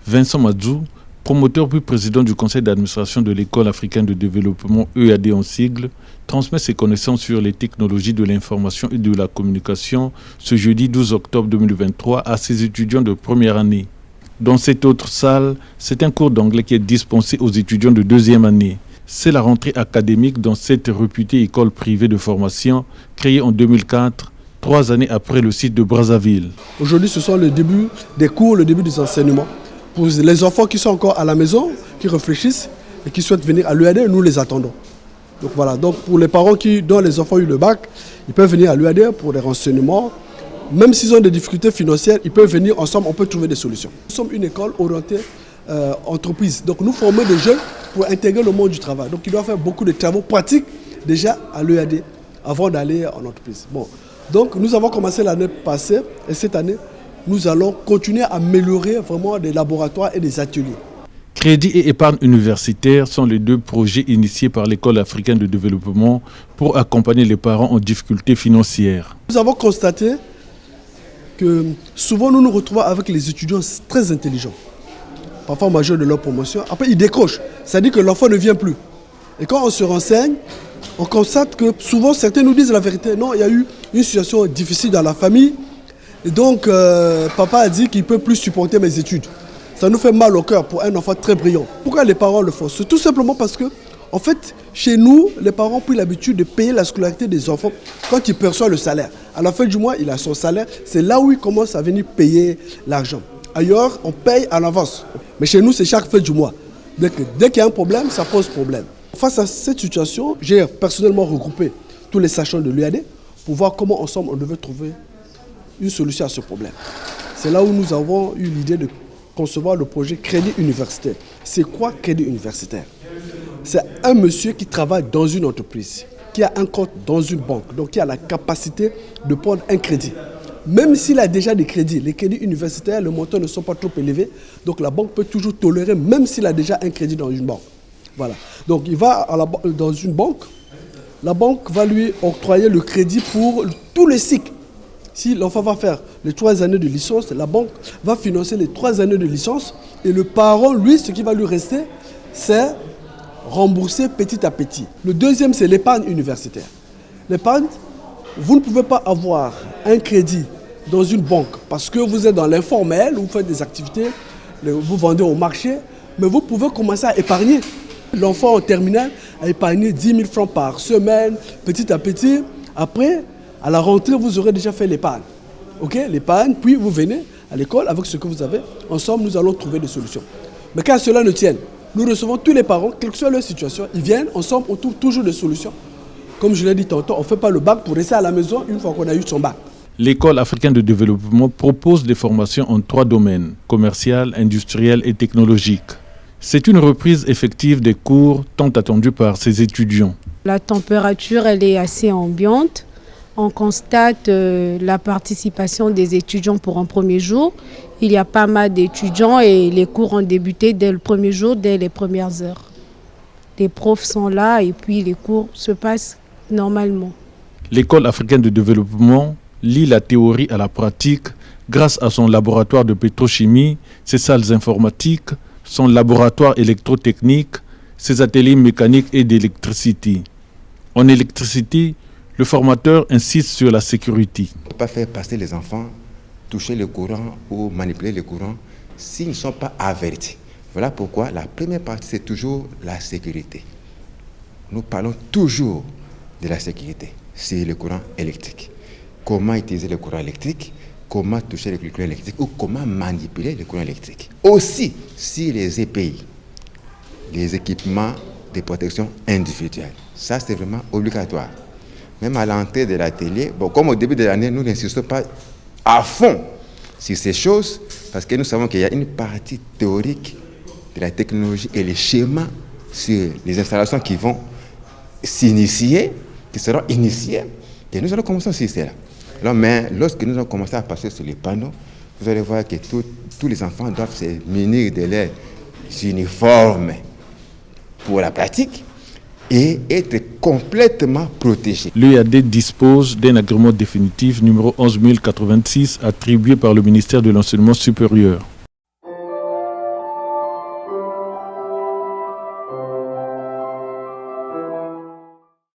Vincent Madzou, promoteur puis président du conseil d'administration de l'École africaine de développement EAD en sigle, transmet ses connaissances sur les technologies de l'information et de la communication ce jeudi 12 octobre 2023 à ses étudiants de première année. Dans cette autre salle, c'est un cours d'anglais qui est dispensé aux étudiants de deuxième année. C'est la rentrée académique dans cette réputée école privée de formation créée en 2004, 3 années après le site de Brazzaville. Aujourd'hui, ce sont le début des cours, le début des enseignements. Pour les enfants qui sont encore à la maison, qui réfléchissent et qui souhaitent venir à l'UAD, nous les attendons. Donc voilà, donc pour les parents dont les enfants ont eu le bac, ils peuvent venir à l'UAD pour des renseignements. Même s'ils ont des difficultés financières, ils peuvent venir ensemble, on peut trouver des solutions. Nous sommes une école orientée entreprise. Donc nous formons des jeunes pour intégrer le monde du travail. Donc ils doivent faire beaucoup de travaux pratiques déjà à l'UAD avant d'aller en entreprise. Bon. Donc nous avons commencé l'année passée et cette année, nous allons continuer à améliorer vraiment des laboratoires et des ateliers. Crédit et épargne universitaire sont les deux projets initiés par l'École africaine de développement pour accompagner les parents en difficulté financière. Nous avons constaté que souvent nous nous retrouvons avec les étudiants très intelligents, parfois majeurs de leur promotion. Après ils décrochent, c'est-à-dire que l'enfant ne vient plus. Et quand on se renseigne, on constate que souvent certains nous disent la vérité. Non, il y a eu une situation difficile dans la famille. Et donc papa a dit qu'il ne peut plus supporter mes études. Ça nous fait mal au cœur pour un enfant très brillant. Pourquoi les parents le font? C'est tout simplement parce que, en fait, chez nous, les parents ont pris l'habitude de payer la scolarité des enfants quand ils perçoivent le salaire. À la fin du mois, il a son salaire. C'est là où il commence à venir payer l'argent. Ailleurs, on paye à l'avance. Mais chez nous, c'est chaque fin du mois. Dès qu'il y a un problème, ça pose problème. Face à cette situation, j'ai personnellement regroupé tous les sachants de l'UAD pour voir comment ensemble on devait trouver une solution à ce problème. C'est là où nous avons eu l'idée de concevoir le projet Crédit universitaire. C'est quoi Crédit universitaire? C'est un monsieur qui travaille dans une entreprise, qui a un compte dans une banque, donc qui a la capacité de prendre un crédit. Même s'il a déjà des crédits, les crédits universitaires, les montants ne sont pas trop élevés, donc la banque peut toujours tolérer, même s'il a déjà un crédit dans une banque. Voilà. Donc il va dans une banque, la banque va lui octroyer le crédit pour tout le cycle. Si l'enfant va faire les 3 années de licence, la banque va financer les 3 années de licence et le parent, lui, ce qui va lui rester, c'est rembourser petit à petit. Le deuxième, c'est l'épargne universitaire. L'épargne, vous ne pouvez pas avoir un crédit dans une banque parce que vous êtes dans l'informel, vous faites des activités, vous vendez au marché, mais vous pouvez commencer à épargner. L'enfant en terminale a épargné 10 000 francs par semaine, petit à petit. Après, à la rentrée, vous aurez déjà fait l'épargne. Ok, l'épargne, puis vous venez à l'école avec ce que vous avez. Ensemble, nous allons trouver des solutions. Mais quand cela ne tienne, nous recevons tous les parents, quelle que soit leur situation, ils viennent, ensemble, on trouve toujours des solutions. Comme je l'ai dit tantôt, on ne fait pas le bac pour rester à la maison une fois qu'on a eu son bac. L'École africaine de développement propose des formations en 3 domaines, commercial, industriel et technologique. C'est une reprise effective des cours tant attendus par ses étudiants. La température, elle est assez ambiante. On constate la participation des étudiants pour un premier jour. Il y a pas mal d'étudiants et les cours ont débuté dès le premier jour, dès les premières heures. Les profs sont là et puis les cours se passent normalement. L'École africaine de développement lie la théorie à la pratique grâce à son laboratoire de pétrochimie, ses salles informatiques, son laboratoire électrotechnique, ses ateliers mécaniques et d'électricité. En électricité, le formateur insiste sur la sécurité. On ne peut pas faire passer les enfants, toucher le courant ou manipuler le courant s'ils ne sont pas avertis. Voilà pourquoi la première partie, c'est toujours la sécurité. Nous parlons toujours de la sécurité sur le courant électrique. Comment utiliser le courant électrique, comment toucher le courant électrique ou comment manipuler le courant électrique. Aussi, si les EPI, les équipements de protection individuelle, ça c'est vraiment obligatoire. Même à l'entrée de l'atelier, bon, comme au début de l'année, nous n'insistons pas à fond sur ces choses parce que nous savons qu'il y a une partie théorique de la technologie et les schémas sur les installations qui vont s'initier, qui seront initiées, et nous allons commencer sur cela. Alors, mais lorsque nous allons commencer à passer sur les panneaux, vous allez voir que tous les enfants doivent se munir de leurs uniformes pour la pratique et être complètement protégés. L'UAD dispose d'un agrément définitif numéro 11086 attribué par le ministère de l'Enseignement supérieur.